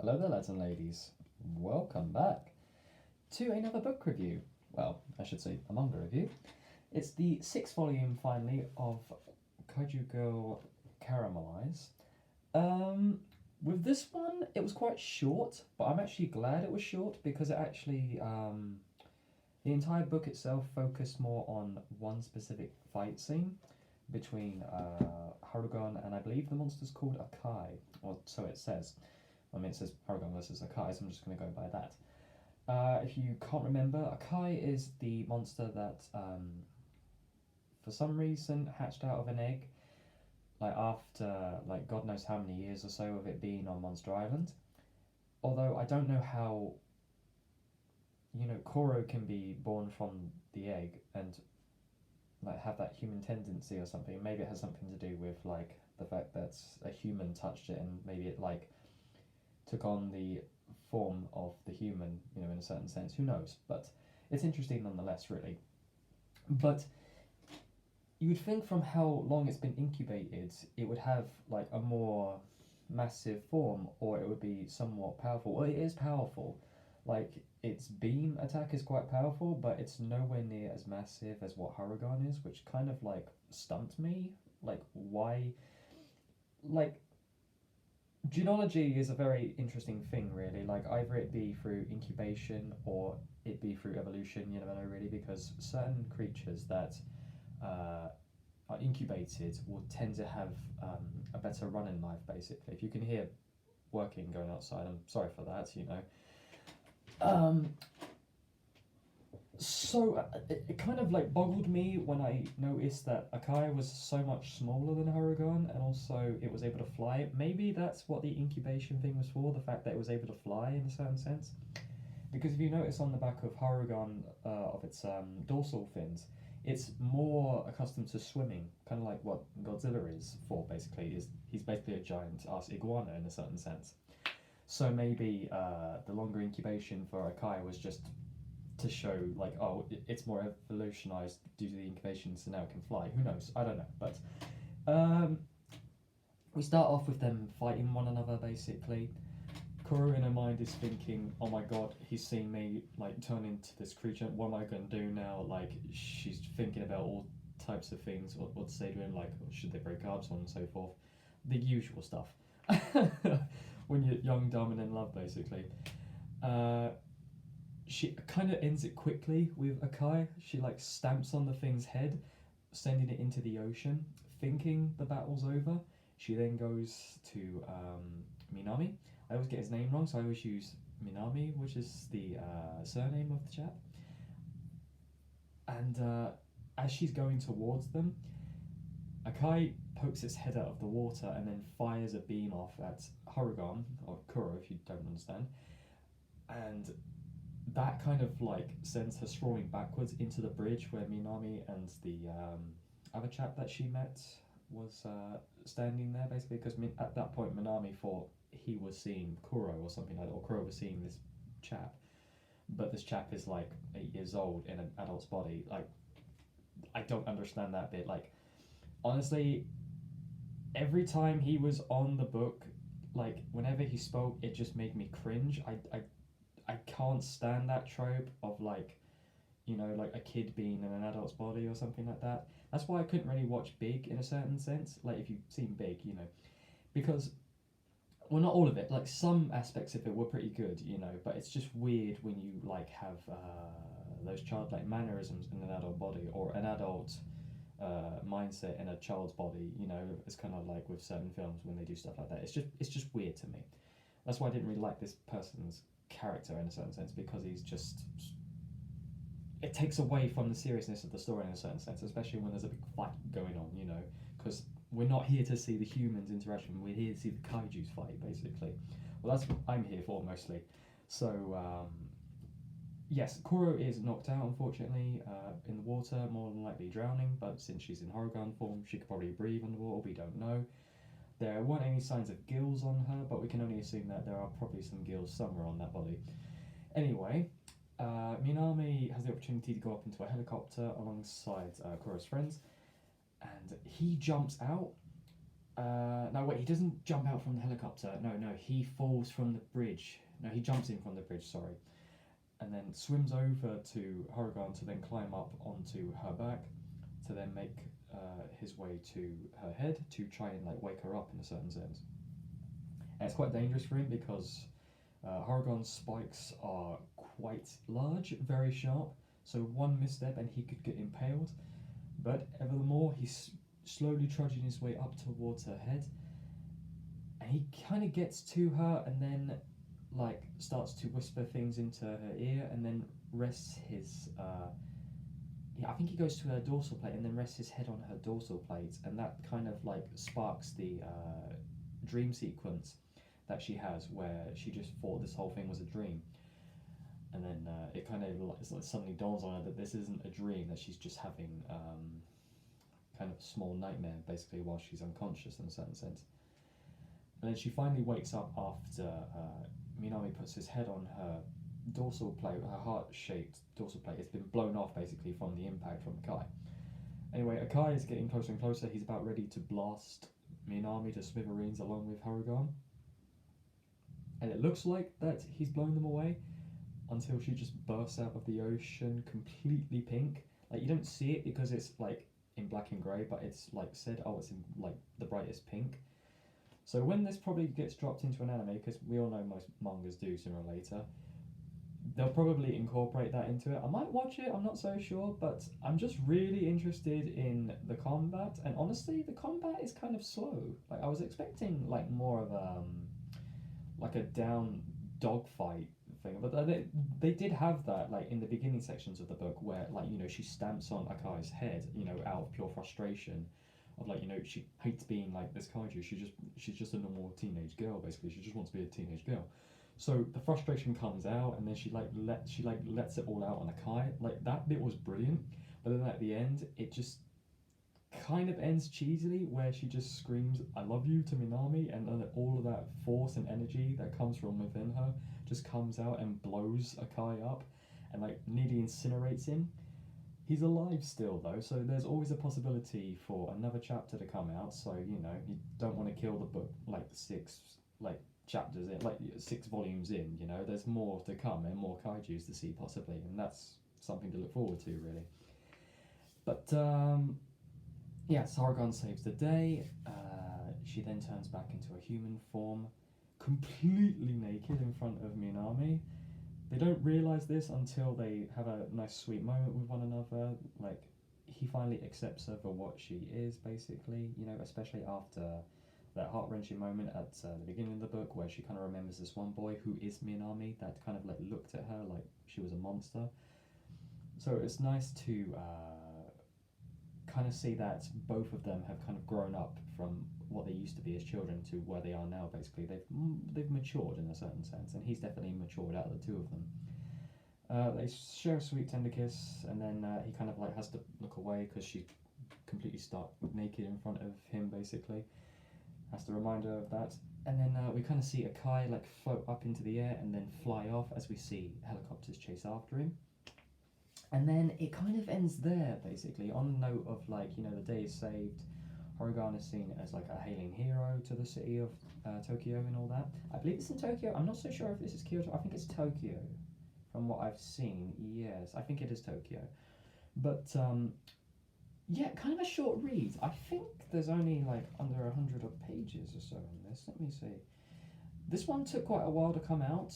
Hello there, lads and ladies. Welcome back to another book review. Well, I should say a manga review. It's the sixth volume, finally, of Kaiju Girl Caramelise. With this one, it was quite short, but I'm actually glad it was short because it actually, the entire book itself focused more on one specific fight scene between Harugon and I believe the monster's called Akai, or so it says. I mean, it says Paragon versus Akai, so I'm just going to go by that. If you can't remember, Akai is the monster that, for some reason, hatched out of an egg, like after, like God knows how many years or so of it being on Monster Island. Although I don't know how, Kuro can be born from the egg and like have that human tendency or something. Maybe it has something to do with like the fact that a human touched it and maybe it like took on the form of the human, in a certain sense. Who knows? But it's interesting nonetheless, really. But you would think from how long it's been incubated, it would have like a more massive form, or it would be somewhat powerful. Well, it is powerful. Like its beam attack is quite powerful, but it's nowhere near as massive as what Harugon is, which kind of like stumped me. Like why? Like genealogy is a very interesting thing, really. Like either it be through incubation or it be through evolution. You never know, really, because certain creatures that are incubated will tend to have a better run in life. Basically, if you can hear working going outside, I'm sorry for that. Um, so it kind of like boggled me when I noticed that Akai was so much smaller than Harugon, and also it was able to fly. Maybe that's what the incubation thing was for, the fact that it was able to fly in a certain sense. Because if you notice on the back of Harugon, of its dorsal fins, it's more accustomed to swimming, kind of like what Godzilla is for. Basically, is he's basically a giant ass iguana in a certain sense. So maybe the longer incubation for Akai was just to show like, oh, it's more evolutionized due to the incubation, so now it can fly. Who knows? I don't know. But we start off with them fighting one another. Basically, Kuro in her mind is thinking, oh my god, he's seen me like turn into this creature. What am I going to do now? Like she's thinking about all types of things, what to say to him, like should they break up, so on and so forth. The usual stuff. When you're young, dumb, and in love, basically. Uh, she kind of ends it quickly with Akai. She like stamps on the thing's head, sending it into the ocean, thinking the battle's over. She then goes to Minami. I always get his name wrong, so I always use Minami, which is the surname of the chap. And as she's going towards them, Akai pokes its head out of the water and then fires a beam off at Harugon, or Kuro if you don't understand. And that kind of like sends her sprawling backwards into the bridge where Minami and the other chap that she met was standing there, basically, because at that point Minami thought he was seeing Kuro or something like that, or Kuro was seeing this chap, but this chap is like 8 years old in an adult's body. Like, I don't understand that bit. Like, honestly, every time he was on the book, like whenever he spoke, it just made me cringe. I can't stand that trope of like, like a kid being in an adult's body or something like that. That's why I couldn't really watch Big in a certain sense. Like if you've seen Big, because well, not all of it. Like some aspects of it were pretty good, but it's just weird when you like have those childlike mannerisms in an adult body or an adult mindset in a child's body. It's kind of like with certain films when they do stuff like that. It's just weird to me. That's why I didn't really like this person's character in a certain sense, because he's just, it takes away from the seriousness of the story in a certain sense, especially when there's a big fight going on, because we're not here to see the humans interaction, we're here to see the kaijus fight, basically. Well, that's what I'm here for mostly. So yes, Kuro is knocked out, unfortunately, in the water, more than likely drowning, but since she's in Harugon form, she could probably breathe underwater, we don't know. There weren't any signs of gills on her, but we can only assume that there are probably some gills somewhere on that body. Anyway, Minami has the opportunity to go up into a helicopter alongside Kuro's friends, and he jumps out No, wait, he doesn't jump out from the helicopter. No, he falls from the bridge. No, he jumps in from the bridge, sorry. And then swims over to Harugan to then climb up onto her back to then make his way to her head to try and like wake her up in a certain sense. And it's quite dangerous for him because Harugan's spikes are quite large, very sharp, so one misstep and he could get impaled. But evermore, he's slowly trudging his way up towards her head, and he kind of gets to her and then like starts to whisper things into her ear and then rests his I think he goes to her dorsal plate and then rests his head on her dorsal plate, and that kind of like sparks the dream sequence that she has where she just thought this whole thing was a dream, and then it kind of like suddenly dawns on her that this isn't a dream, that she's just having kind of a small nightmare basically while she's unconscious in a certain sense. And then she finally wakes up after Minami puts his head on her dorsal plate, her heart-shaped dorsal plate. It's been blown off basically from the impact from Akai. Anyway, Akai is getting closer and closer. He's about ready to blast Minami to smithereens along with Harugan. And it looks like that he's blown them away until she just bursts out of the ocean completely pink. Like, you don't see it because it's like in black and grey, but it's like said, oh, it's in like the brightest pink. So when this probably gets dropped into an anime, because we all know most mangas do sooner or later, they'll probably incorporate that into it. I might watch it, I'm not so sure, but I'm just really interested in the combat, and honestly, the combat is kind of slow. Like, I was expecting like more of like a down dogfight thing, but they did have that like in the beginning sections of the book where like, you know, she stamps on Akai's head, you know, out of pure frustration of like, you know, she hates being like this kaiju. She's just a normal teenage girl basically. She just wants to be a teenage girl. So the frustration comes out, and then she lets it all out on Akai. Like, that bit was brilliant, but then at the end, it just kind of ends cheesily, where she just screams "I love you" to Minami, and then all of that force and energy that comes from within her just comes out and blows Akai up, and like nearly incinerates him. He's alive still though, so there's always a possibility for another chapter to come out. So, you know, you don't want to kill the book like 6 like chapters in, like 6 volumes in. You know, there's more to come and more kaijus to see possibly, and that's something to look forward to really. But yes, Harugan saves the day. She then turns back into a human form, completely naked in front of Minami. They don't realise this until they have a nice sweet moment with one another. Like, he finally accepts her for what she is, basically, you know, especially after that heart-wrenching moment at the beginning of the book where she kind of remembers this one boy who is Minami that kind of like looked at her like she was a monster. So it's nice to kind of see that both of them have kind of grown up from what they used to be as children to where they are now. Basically, they've matured in a certain sense, and he's definitely matured out of the two of them. They share a sweet tender kiss, and then he kind of like has to look away because she's completely stark naked in front of him. Basically, has to remind her of that. And then we kind of see Akai like float up into the air and then fly off as we see helicopters chase after him. And then it kind of ends there, basically, on a note of like, you know, the day is saved. Harugan is seen as like a hailing hero to the city of Tokyo and all that. I believe it's in Tokyo. I'm not so sure if this is Kyoto. I think it's Tokyo, from what I've seen. Yes, I think it is Tokyo. But yeah, kind of a short read. I think there's only like under 100 pages or so in this. Let me see. This one took quite a while to come out.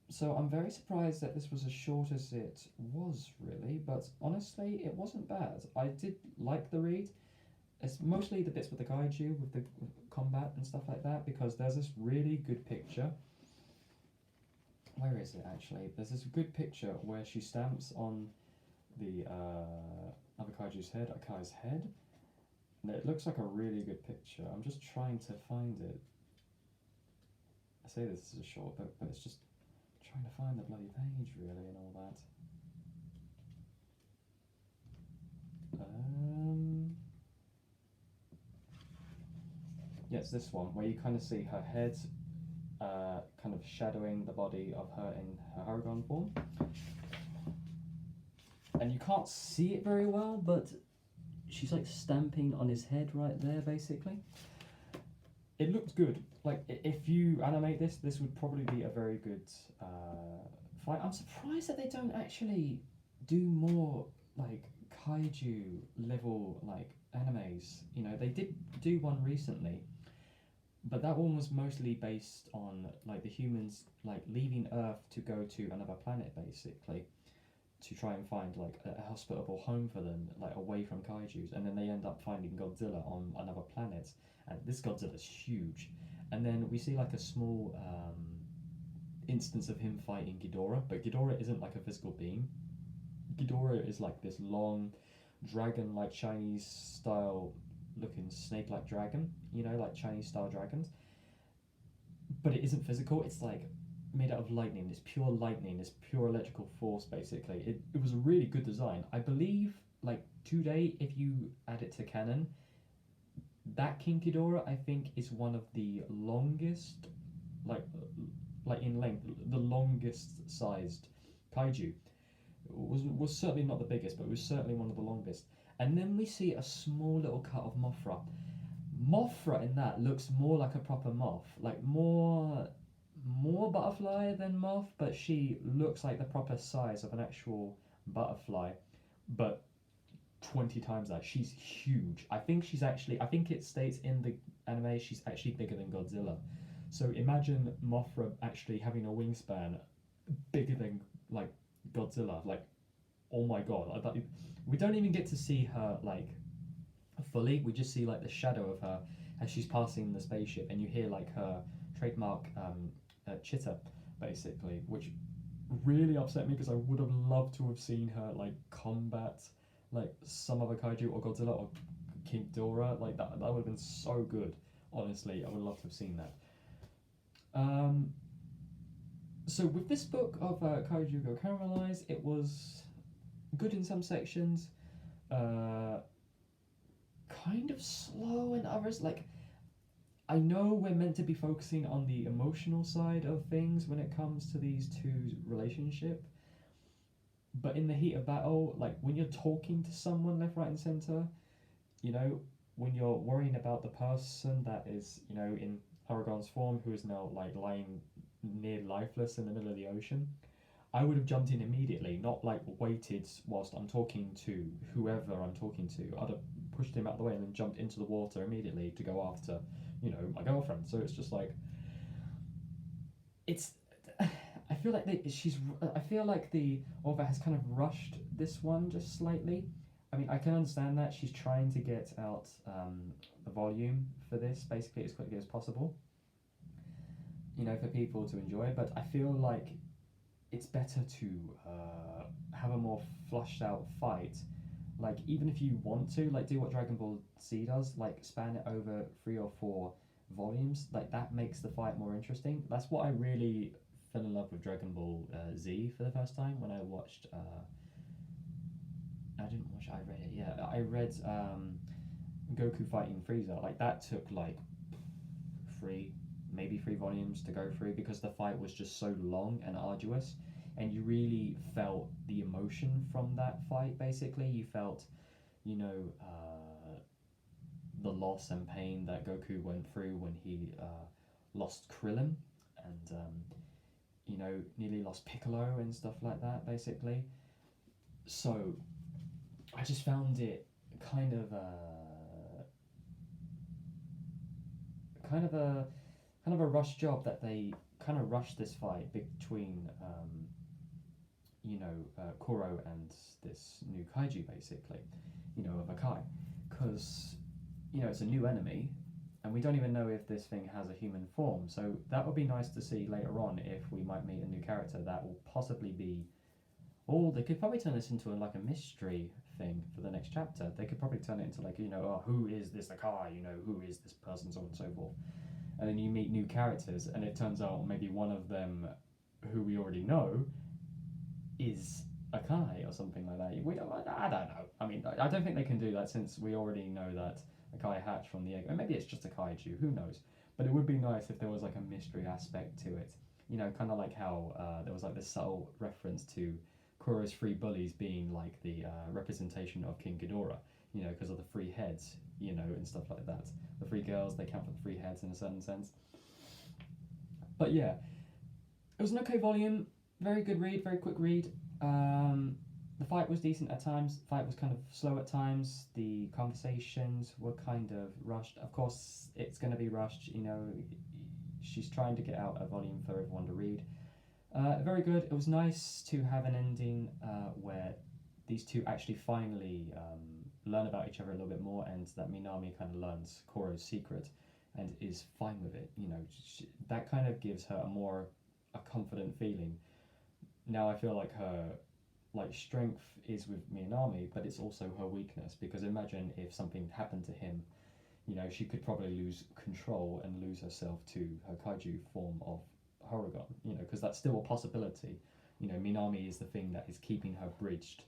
So I'm very surprised that this was as short as it was, really, but honestly, it wasn't bad. I did like the read. It's mostly the bits with the kaiju, with the combat and stuff like that, because there's this really good picture. Where is it, actually? There's this good picture where she stamps on the other kaiju's head, Akai's head, and it looks like a really good picture. I'm just trying to find it. I say this is a short book, but it's just trying to find the bloody page, really, and all that. Yeah, it's this one, where you kind of see her head kind of shadowing the body of her in her Harugan form. And you can't see it very well, but she's like stamping on his head right there, basically. it looked good. Like if you animate this, this would probably be a very good fight. I'm surprised that they don't actually do more like kaiju level like animes. You know, they did do one recently, but that one was mostly based on like the humans like leaving Earth to go to another planet basically to try and find like a hospitable home for them, like away from kaiju's, and then they end up finding Godzilla on another planet, and this Godzilla's huge, and then we see like a small instance of him fighting Ghidorah, but Ghidorah isn't like a physical being. Ghidorah is like this long, dragon-like Chinese style looking snake-like dragon, you know, like Chinese style dragons, but it isn't physical. It's like made out of lightning, this pure electrical force basically. It was a really good design. I believe like today if you add it to canon, that King Ghidorah I think is one of the longest like like in length, the longest sized kaiju. Was certainly not the biggest, but it was certainly one of the longest. And then we see a small little cut of Mothra. Mothra in that looks more like a proper moth, like more butterfly than moth, but she looks like the proper size of an actual butterfly, but 20 times that. She's huge. I think it states in the anime she's actually bigger than Godzilla. So imagine Mothra actually having a wingspan bigger than like Godzilla. Like, oh my god! We don't even get to see her like fully. We just see like the shadow of her as she's passing the spaceship, and you hear like her trademark chitter, basically, which really upset me because I would have loved to have seen her like combat like some other kaiju or Godzilla or King Ghidorah. Like that would have been so good. Honestly, I would love to have seen that. Um, so with this book of Kaiju Go Caramelise, it was good in some sections, uh, kind of slow in others. Like I know we're meant to be focusing on the emotional side of things when it comes to these two relationship, but in the heat of battle, like when you're talking to someone left, right, and center, you know, when you're worrying about the person that is, you know, in Aragon's form, who is now like lying near lifeless in the middle of the ocean, I would have jumped in immediately, not like waited whilst I'm talking to whoever I'm talking to. I'd have pushed him out of the way and then jumped into the water immediately to go after, you know, my girlfriend. So it's just like, it's. I feel like I feel like the author has kind of rushed this one just slightly. I mean, I can understand that she's trying to get out the volume for this basically as quickly as possible, you know, for people to enjoy. But I feel like it's better to have a more flushed out fight. Like even if you want to, like do what Dragon Ball Z does, like span it over 3 or 4 volumes. Like that makes the fight more interesting. That's what I really fell in love with Dragon Ball Z for the first time when I watched. I didn't watch. I read it. Yeah, I read Goku fighting Frieza. Like that took like maybe 3 volumes to go through because the fight was just so long and arduous, and you really felt the emotion from that fight. Basically, you felt, you know, the loss and pain that Goku went through when he lost Krillin, and you know, nearly lost Piccolo and stuff like that. Basically, so I just found it kind of kind of a kind of a rush job that they kind of rushed this fight between you know, Kuro and this new kaiju basically, you know, of Akai, because you know it's a new enemy and we don't even know if this thing has a human form, so that would be nice to see later on if we might meet a new character that will possibly be. Or they could probably turn this into like a mystery thing for the next chapter. They could probably turn it into like, you know, oh, who is this Akai? You know, who is this person, so on and so forth. And then you meet new characters, and it turns out maybe one of them, who we already know, is Akai or something like that. We don't. I don't know. I mean, I don't think they can do that since we already know that Akai hatched from the egg. And maybe it's just a kaiju. Who knows? But it would be nice if there was like a mystery aspect to it. You know, kind of like how there was like this subtle reference to Kuro's 3 bullies being like the representation of King Ghidorah. you know, because of the three heads, you know, and stuff like that. The three girls, they count for the three heads in a certain sense. But yeah, it was an okay volume, very good read, very quick read. The fight was decent at times. The fight was kind of slow at times. The conversations were kind of rushed. Of course, it's going to be rushed. You know, she's trying to get out a volume for everyone to read. Very good. It was nice to have an ending where these two actually finally learn about each other a little bit more, and that Minami kind of learns Kuro's secret and is fine with it. You know, that kind of gives her a confident feeling. Now I feel like her strength is with Minami, but it's also her weakness, because imagine if something happened to him, you know, she could probably lose control and lose herself to her kaiju form of Horogon, you know, because that's still a possibility. You know, Minami is the thing that is keeping her bridged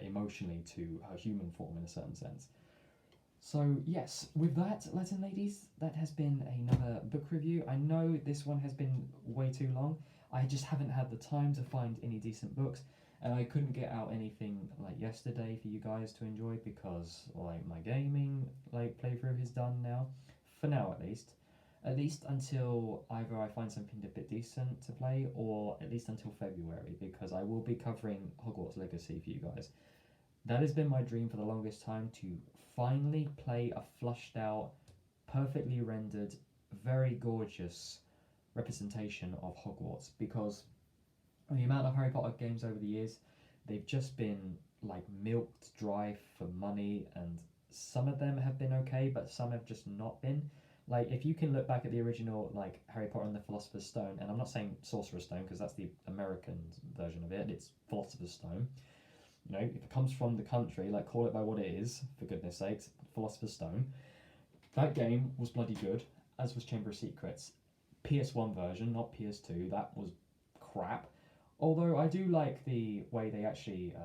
emotionally to her human form in a certain sense. So yes, with that, lads and ladies, that has been another book review. I know this one has been way too long. I just haven't had the time to find any decent books, and I couldn't get out anything like yesterday for you guys to enjoy because like my gaming playthrough is done now, for now at least until either I find something a bit decent to play, or at least until February, because I will be covering Hogwarts Legacy for you guys. That has been my dream for the longest time, to finally play a flushed out, perfectly rendered, very gorgeous representation of Hogwarts, because the amount of Harry Potter games over the years, they've just been like milked dry for money, and some of them have been okay, but some have just not been. Like, if you can look back at the original, like Harry Potter and the Philosopher's Stone, and I'm not saying Sorcerer's Stone because that's the American version of it, it's Philosopher's Stone. You know, if it comes from the country, like, call it by what it is, for goodness sakes, Philosopher's Stone. That game was bloody good, as was Chamber of Secrets. PS1 version, not PS2, that was crap. Although I do like the way they actually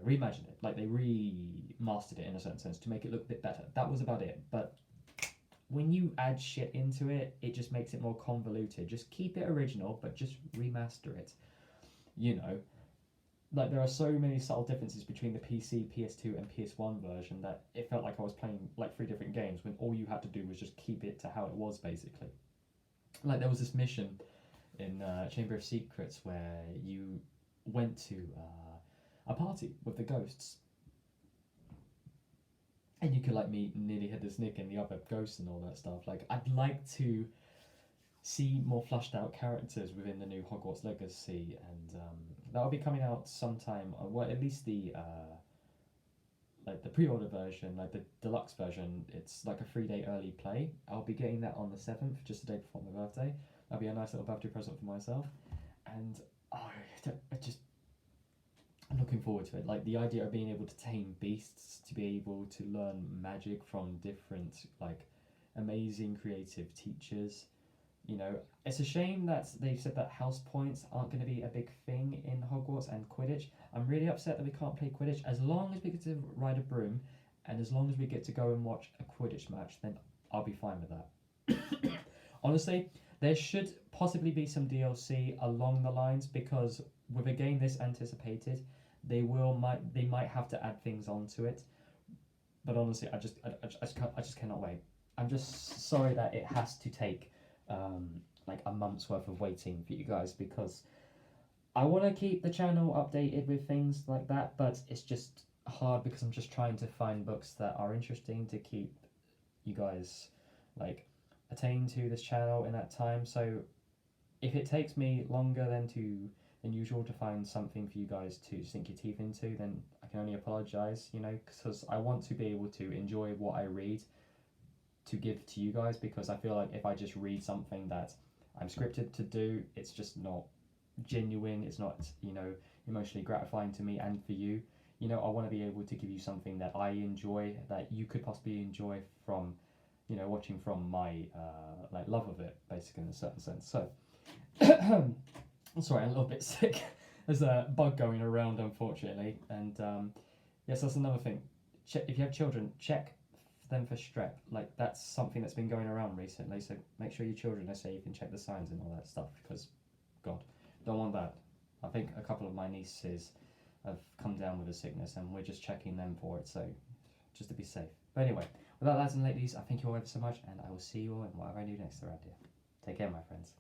reimagined it, like they remastered it in a certain sense to make it look a bit better. That was about it. But when you add shit into it, it just makes it more convoluted. Just keep it original, but just remaster it. You know, like there are so many subtle differences between the PC, PS2, and PS1 version that it felt like I was playing like 3 different games when all you had to do was just keep it to how it was, basically. Like there was this mission in Chamber of Secrets where you went to a party with the ghosts, and you could like meet Nearly Headless Nick and the other ghosts and all that stuff. Like, I'd like to see more flushed out characters within the new Hogwarts Legacy, and that'll be coming out sometime. Well, at least the like the pre-order version, like the deluxe version, it's like a 3-day early play. I'll be getting that on the 7th, just the day before my birthday. That'll be a nice little birthday present for myself, and I'm looking forward to it. Like the idea of being able to tame beasts, to be able to learn magic from different like amazing creative teachers. You know, it's a shame that they've said that house points aren't going to be a big thing in Hogwarts and Quidditch. I'm really upset that we can't play Quidditch. As long as we get to ride a broom, and as long as we get to go and watch a Quidditch match, then I'll be fine with that. Honestly, there should possibly be some DLC along the lines, because with a game this anticipated, they might have to add things onto it. But honestly, I just cannot wait. I'm just sorry that it has to take like a month's worth of waiting for you guys, because I want to keep the channel updated with things like that, but it's just hard because I'm just trying to find books that are interesting to keep you guys like attained to this channel in that time. So if it takes me longer than usual to find something for you guys to sink your teeth into, then I can only apologize, you know, because I want to be able to enjoy what I read to give to you guys, because I feel like if I just read something that I'm scripted to do, it's just not genuine, it's not, you know, emotionally gratifying to me and for you. You know, I want to be able to give you something that I enjoy, that you could possibly enjoy from, you know, watching from my like love of it, basically, in a certain sense. So I'm sorry, I'm a little bit sick. There's a bug going around, unfortunately, and yes, that's another thing. If you have children, check them for strep. Like, that's something that's been going around recently, so make sure your children are safe and check the signs and all that stuff, because God, don't want that. I think a couple of my nieces have come down with a sickness, and we're just checking them for it, so just to be safe. But anyway, with that, lads and ladies, I thank you all ever so much, and I will see you all in whatever I do next around here. Take care, my friends.